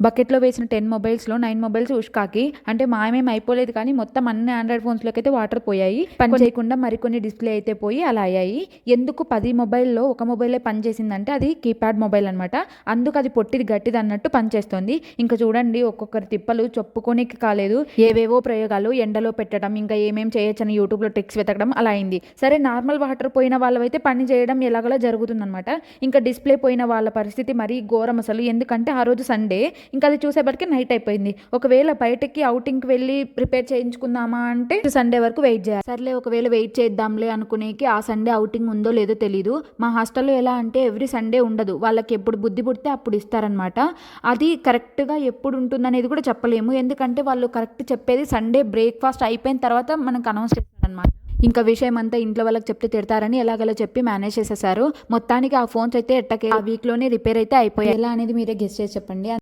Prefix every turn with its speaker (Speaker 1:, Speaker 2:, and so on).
Speaker 1: బకెట్లో వేసిన 10 మొబైల్స్లో 9 మొబైల్స్ ఉష్కాకి, అంటే మాయమేం అయిపోలేదు కానీ మొత్తం అన్ని ఆండ్రాయిడ్ ఫోన్స్లోకి అయితే వాటర్ పోయాయి. పని చేయకుండా మరికొన్ని డిస్ప్లే అయితే పోయి అలా అయ్యాయి. ఎందుకు 10 మొబైల్లో ఒక మొబైలే పని చేసిందంటే అది కీప్యాడ్ మొబైల్ అనమాట. అందుకు అది పొట్టిది గట్టిది అన్నట్టు పనిచేస్తుంది. ఇంకా చూడండి ఒక్కొక్కరి తిప్పలు చెప్పుకోనికి కాలేదు. ఏవేవో ప్రయోగాలు ఎండలో పెట్టడం, ఇంకా ఏమేం చేయొచ్చని యూట్యూబ్లో ట్రిక్స్ వెతకడం అలా అయింది. సరే నార్మల్ వాటర్ పోయిన వాళ్ళవైతే పని చేయడం ఎలాగలా జరుగుతుందనమాట. ఇంకా డిస్ప్లే పోయిన వాళ్ళ పరిస్థితి మరీ ఘోరం అసలు. ఎందుకంటే ఆ రోజు సండే, ఇంకా అది చూసేపటికి నైట్ అయిపోయింది. ఒకవేళ బయటకి అవుటింగ్కి వెళ్ళి రిపేర్ చేయించుకుందామా అంటే సండే వరకు వెయిట్ చేయాలి. సర్లే ఒకవేళ వెయిట్ చేద్దాంలే అనుకునేకి ఆ సండే అవుటింగ్ ఉందో లేదో తెలీదు. మా హాస్టల్లో ఎలా అంటే ఎవ్రీ సండే ఉండదు, వాళ్ళకి ఎప్పుడు బుద్ధి పుడితే అప్పుడు ఇస్తారనమాట. అది కరెక్ట్గా ఎప్పుడు ఉంటుందనేది కూడా చెప్పలేము. ఎందుకంటే వాళ్ళు కరెక్ట్ చెప్పేది సండే బ్రేక్ఫాస్ట్ అయిపోయిన తర్వాత మనకు అనౌన్స్ చేస్తారనమాట. ఇంకా విషయం అంతా ఇంట్లో వాళ్ళకి చెప్తే తిడతారని ఎలాగలా చెప్పి మేనేజ్ చేసేసారు. మొత్తానికి ఆ ఫోన్స్ అయితే ఎట్టకే ఆ వీక్లోనే రిపేర్ అయితే అయిపోయాయి. ఎలా అనేది మీరే గెస్ చేసి చెప్పండి.